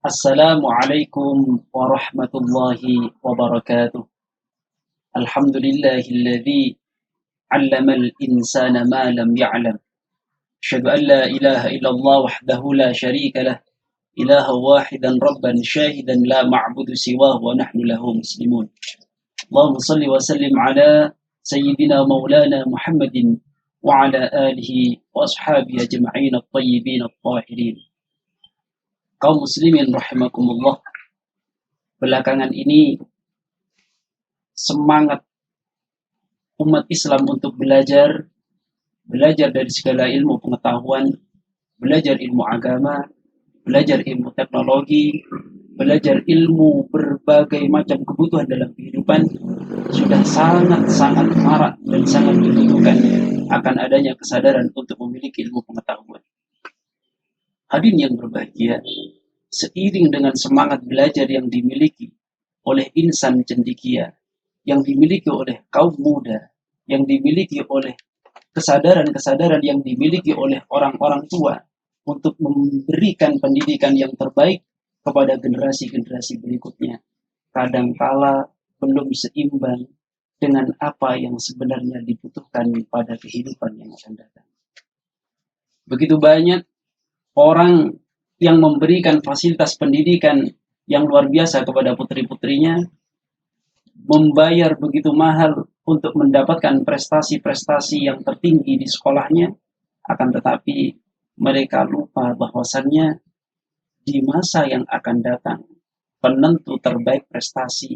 Assalamualaikum warahmatullahi wabarakatuh. Alhamdulillahilladzi 'allamal insana ma lam ya'lam. Asyhadu an la ilaha illallah wahdahu la syarika lah. Ilaha wahidan rabban syahidan la ma'budu siwahu wa nahnu lahu muslimun. Allahumma salli wa sallim ala sayyidina maulana Muhammadin wa ala alihi wa ashabihi ajma'in at-tayyibin at-tahirin. Kaum muslimin rahimakumullah. Belakangan ini semangat umat Islam untuk belajar dari segala ilmu pengetahuan, belajar ilmu agama, belajar ilmu teknologi, belajar ilmu berbagai macam kebutuhan dalam kehidupan sudah sangat-sangat marak dan sangat dibutuhkan akan adanya kesadaran untuk memiliki ilmu pengetahuan. Hadirin yang berbahagia, seiring dengan semangat belajar yang dimiliki oleh insan cendekia, yang dimiliki oleh kaum muda, yang dimiliki oleh kesadaran-kesadaran yang dimiliki oleh orang-orang tua untuk memberikan pendidikan yang terbaik kepada generasi-generasi berikutnya, kadangkala belum seimbang dengan apa yang sebenarnya dibutuhkan pada kehidupan yang akan datang. Begitu banyak orang yang memberikan fasilitas pendidikan yang luar biasa kepada putri-putrinya, membayar begitu mahal untuk mendapatkan prestasi-prestasi yang tertinggi di sekolahnya, akan tetapi mereka lupa bahwasannya di masa yang akan datang, penentu terbaik prestasi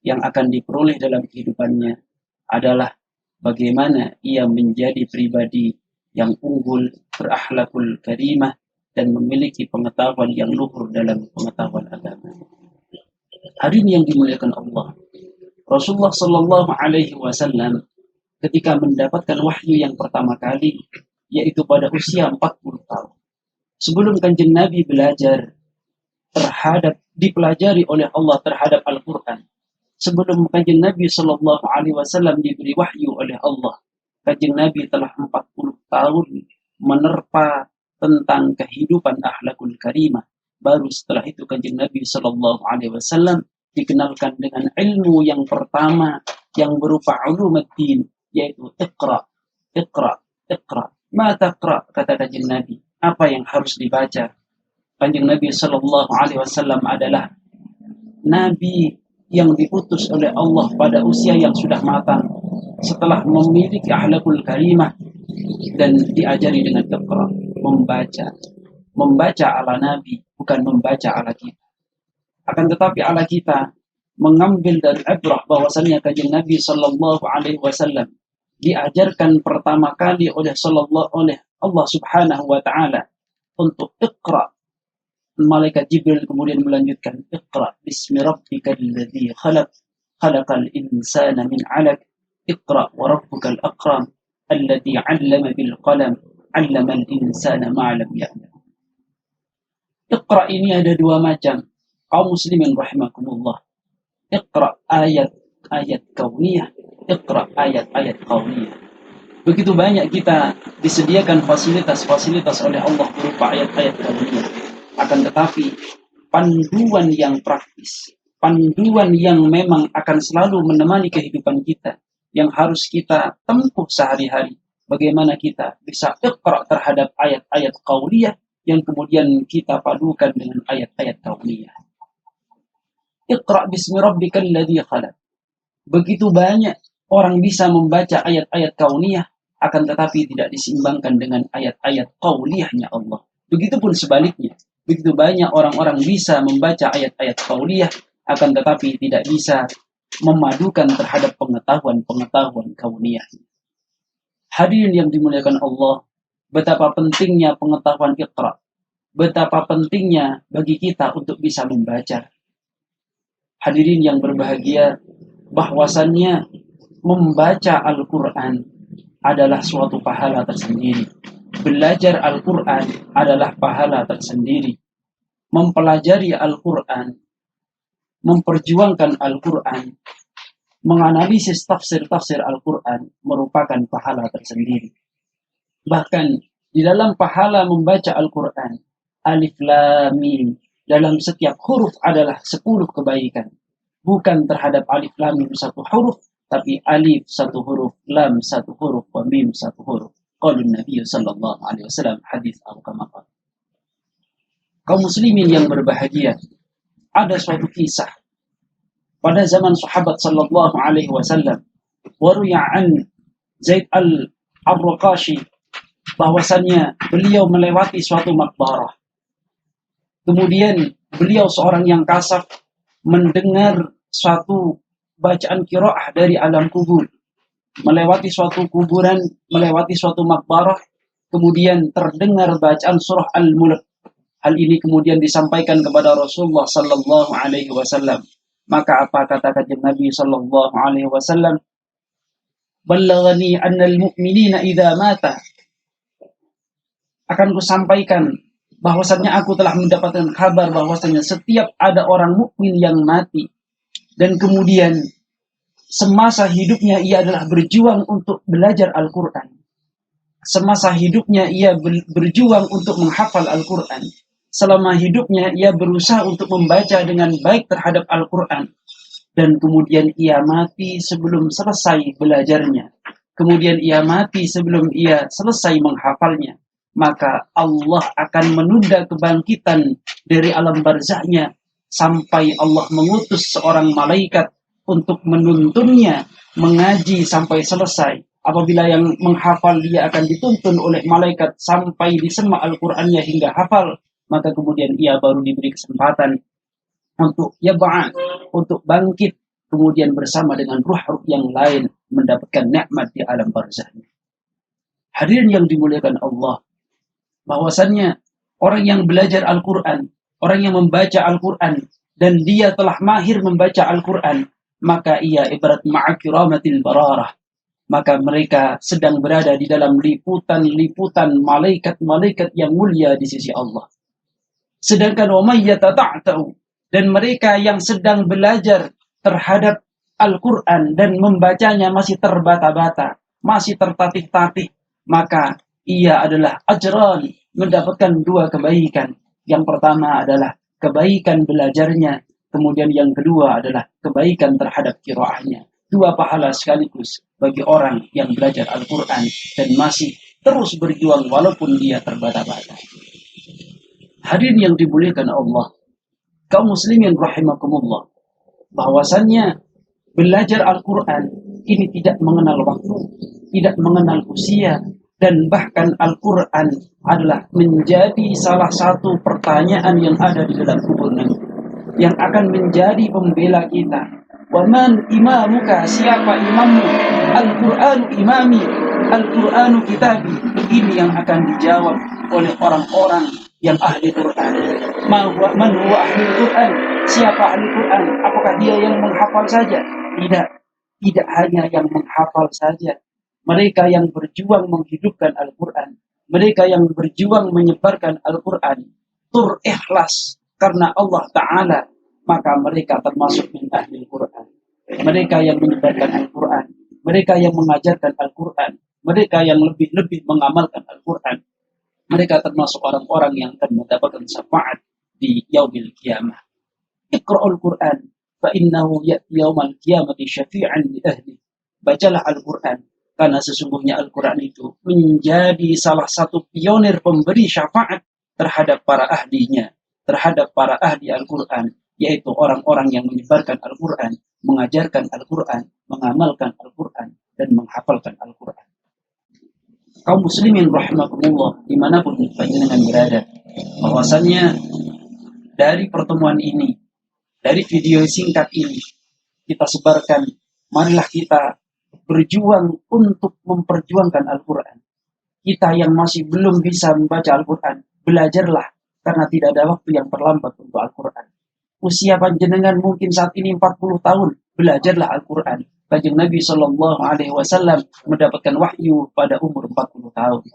yang akan diperoleh dalam kehidupannya adalah bagaimana ia menjadi pribadi yang unggul, berakhlakul karimah, dan memiliki pengetahuan yang luhur dalam pengetahuan agama. Hadirin yang dimuliakan Allah, Rasulullah Shallallahu Alaihi Wasallam ketika mendapatkan wahyu yang pertama kali, yaitu pada usia 40 tahun. Sebelum Kanjeng Nabi belajar dipelajari oleh Allah terhadap Al-Quran. Sebelum Kanjeng Nabi Shallallahu Alaihi Wasallam diberi wahyu oleh Allah, Kanjeng Nabi telah 40 tahun menerpa tentang kehidupan akhlakul karimah. Baru setelah itu Kanjeng Nabi Shallallahu Alaihi Wasallam dikenalkan dengan ilmu yang pertama yang berupa ulumuddin, yaitu iqra, iqra, iqra. Ma taqra, kata Kanjeng Nabi. Apa yang harus dibaca? Kanjeng Nabi Shallallahu Alaihi Wasallam adalah Nabi yang diutus oleh Allah pada usia yang sudah matang, setelah memiliki akhlakul karimah dan diajari dengan iqra, membaca ala Nabi, bukan membaca ala kita. Akan tetapi ala kita mengambil dari ibrah bahwasannya Kanjeng Nabi Shallallahu Alaihi Wasallam diajarkan pertama kali oleh Allah Subhanahu Wa Taala untuk iqra. Malaikat Jibril kemudian melanjutkan iqra bismi rabbikal ladzi khalaq, khalaqal insana min 'alaq, iqra wa rabbukal akram alladzi 'allama bil qalam, 'allamal insana ma lam ya'lam. Iqra ini ada dua macam. Kaum muslimin rahimakumullah. Iqra ayat-ayat kauniyah, iqra ayat-ayat kauniyah. Begitu banyak kita disediakan fasilitas-fasilitas oleh Allah berupa ayat-ayat kauniyah. Akan tetapi panduan yang praktis, panduan yang memang akan selalu menemani kehidupan kita, yang harus kita tempuh sehari-hari, bagaimana kita bisa iqra terhadap ayat-ayat kauniyah yang kemudian kita padukan dengan ayat-ayat kauniyah. Iqra bismi rabbikal ladzi khalaq. Begitu banyak orang bisa membaca ayat-ayat kauniyah, akan tetapi tidak diseimbangkan dengan ayat-ayat qauliyahnya Allah. Begitupun sebaliknya. Begitu banyak orang-orang bisa membaca ayat-ayat qauliyah, akan tetapi tidak bisa memadukan terhadap pengetahuan-pengetahuan kauniyah. Hadirin yang dimuliakan Allah, betapa pentingnya pengetahuan iqra. Betapa pentingnya bagi kita untuk bisa membaca. Hadirin yang berbahagia, bahwasannya membaca Al-Quran adalah suatu pahala tersendiri. Belajar Al-Quran adalah pahala tersendiri. Mempelajari Al-Quran, memperjuangkan Al-Quran, menganalisis tafsir-tafsir Al-Quran merupakan pahala tersendiri. Bahkan di dalam pahala membaca Al-Quran, Alif Lam Mim, dalam setiap huruf adalah 10 kebaikan. Bukan terhadap alif lam mim satu huruf, tapi alif satu huruf, lam satu huruf, wa mim satu huruf. Qaulun Nabi sallallahu alaihi wasallam, hadis al-Qamaqah. Kaum muslimin yang berbahagia, ada suatu kisah pada zaman sahabat sallallahu alaihi wasallam, waruya an Zaid al-Arqashi, bahwasannya beliau melewati suatu makbarah. Kemudian beliau seorang yang kasaf mendengar suatu bacaan qiraah dari alam kubur. Melewati suatu kuburan, melewati suatu makbarah, kemudian terdengar bacaan surah Al-Mulk. Hal ini kemudian disampaikan kepada Rasulullah sallallahu alaihi wasallam. Maka apa kata Nabi sallallahu alaihi wasallam? Ballaghani anna al-mu'minina idza mata, akan kusampaikan bahwasannya aku telah mendapatkan kabar bahwasannya setiap ada orang mukmin yang mati dan kemudian semasa hidupnya ia adalah berjuang untuk belajar Al-Quran. Semasa hidupnya ia berjuang untuk menghafal Al-Quran. Selama hidupnya ia berusaha untuk membaca dengan baik terhadap Al-Quran. Dan kemudian ia mati sebelum selesai belajarnya. Kemudian ia mati sebelum ia selesai menghafalnya. Maka Allah akan menunda kebangkitan dari alam barzahnya sampai Allah mengutus seorang malaikat untuk menuntunnya mengaji sampai selesai. Apabila yang menghafal dia akan dituntun oleh malaikat sampai disemak Al-Qur'annya hingga hafal, maka kemudian ia baru diberi kesempatan untuk untuk bangkit kemudian bersama dengan ruh yang lain mendapatkan nikmat di alam barzahnya. Hadirin yang dimuliakan Allah, bahwasannya orang yang belajar Al-Quran, orang yang membaca Al-Quran, dan dia telah mahir membaca Al-Quran, maka ia ibarat ma'akiramatil bararah. Maka mereka sedang berada di dalam liputan-liputan malaikat-malaikat yang mulia di sisi Allah. Sedangkan wa may yatata'ta'u, dan mereka yang sedang belajar terhadap Al-Quran dan membacanya masih terbata-bata, masih tertatih-tatih, maka ia adalah ajran, mendapatkan 2 kebaikan. Yang pertama adalah kebaikan belajarnya, kemudian yang kedua adalah kebaikan terhadap qiraahnya. 2 pahala sekaligus bagi orang yang belajar Al-Quran dan masih terus berjuang walaupun dia terbata-bata. Hadirin yang dimuliakan Allah, kaum muslimin rahimakumullah, bahwasannya belajar Al-Quran ini tidak mengenal waktu, tidak mengenal usia, dan bahkan Al-Quran adalah menjadi salah satu pertanyaan yang ada di dalam kubur nanti, yang akan menjadi pembela kita. Waman imamuka, siapa imammu? Al-Quranu imami, Al-Quranu kitabi. Ini yang akan dijawab oleh orang-orang yang ahli Quran. Man huwa ahli Quran? Siapa ahli Quran? Apakah dia yang menghafal saja? Tidak. Tidak hanya yang menghafal saja. Mereka yang berjuang menghidupkan Al-Quran. Mereka yang berjuang menyebarkan Al-Quran. Ikhlas karena Allah Ta'ala, maka mereka termasuk min ahli Quran. Mereka yang menyebarkan Al-Quran, mereka yang mengajarkan Al-Quran, mereka yang lebih-lebih mengamalkan Al-Quran, mereka termasuk orang-orang yang akan mendapatkan syafaat di yaumil qiyamah. Iqra'ul Quran fa innahu ya'ti yaumal qiyamati syafi'an li ahli. Bacalah Al-Quran, karena sesungguhnya Al-Quran itu menjadi salah satu pionir pemberi syafaat terhadap para ahlinya, terhadap para ahli Al-Quran, yaitu orang-orang yang menyebarkan Al-Quran, mengajarkan Al-Quran, mengamalkan Al-Quran, dan menghafalkan Al-Quran. Kaum muslimin rahimakumullah, dimanapun panjenengan berada, bahwasannya dari pertemuan ini, dari video singkat ini, kita sebarkan, marilah kita berjuang untuk memperjuangkan Al-Quran. Kita yang masih belum bisa membaca Al-Quran, belajarlah, karena tidak ada waktu yang terlambat untuk Al-Quran. Usia panjenengan mungkin saat ini 40 tahun, belajarlah Al-Quran. Kanjeng Nabi Shallallahu Alaihi Wasallam mendapatkan wahyu pada umur 40 tahun.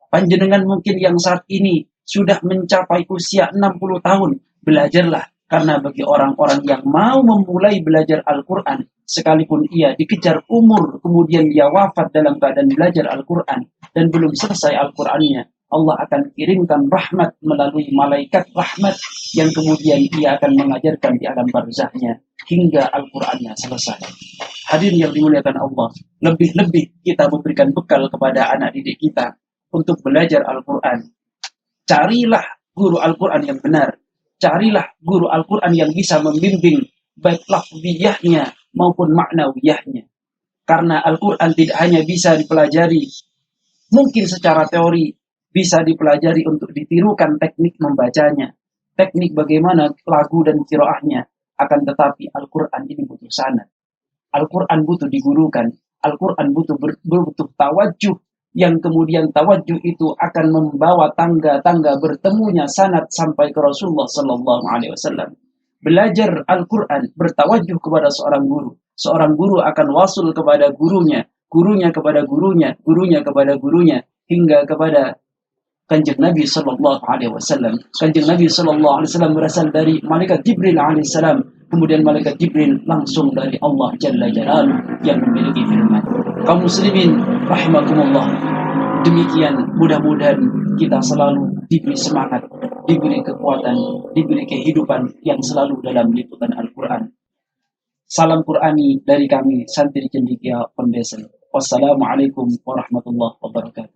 Panjenengan mungkin yang saat ini sudah mencapai usia 60 tahun, belajarlah. Karena bagi orang-orang yang mau memulai belajar Al-Quran, sekalipun ia dikejar umur, kemudian dia wafat dalam keadaan belajar Al-Quran, dan belum selesai Al-Qurannya, Allah akan kirimkan rahmat melalui malaikat rahmat yang kemudian ia akan mengajarkan di alam barzahnya hingga Al-Qur'annya selesai. Hadirin yang dimuliakan Allah, lebih-lebih kita memberikan bekal kepada anak didik kita untuk belajar Al-Qur'an. Carilah guru Al-Qur'an yang benar. Carilah guru Al-Qur'an yang bisa membimbing baik lafziyahnya maupun maknawiyahnya. Karena Al-Qur'an tidak hanya bisa dipelajari mungkin secara teori, bisa dipelajari untuk ditirukan teknik membacanya, teknik bagaimana lagu dan qiraahnya. Akan tetapi Al-Qur'an ini butuh sanad. Al-Qur'an butuh digurukan. Al-Qur'an butuh tawajuh, yang kemudian tawajuh itu akan membawa tangga-tangga bertemunya sanad sampai ke Rasulullah sallallahu alaihi wasallam. Belajar Al-Qur'an, bertawajuh kepada seorang guru. Seorang guru akan wasul kepada gurunya, gurunya kepada gurunya, gurunya kepada gurunya, hingga kepada Kanjeng Nabi sallallahu alaihi wasallam. Kanjeng Nabi sallallahu alaihi wasallam berasal dari malaikat Jibril alaihi salam, kemudian malaikat Jibril langsung dari Allah jalla jalaluhu yang memiliki firman. Kaum muslimin rahimakumullah. Demikian, mudah-mudahan kita selalu diberi semangat, diberi kekuatan, diberi kehidupan yang selalu dalam liputan Al-Qur'an. Salam Qur'ani dari kami Santri Cendekia Foundation. Wassalamualaikum warahmatullahi wabarakatuh.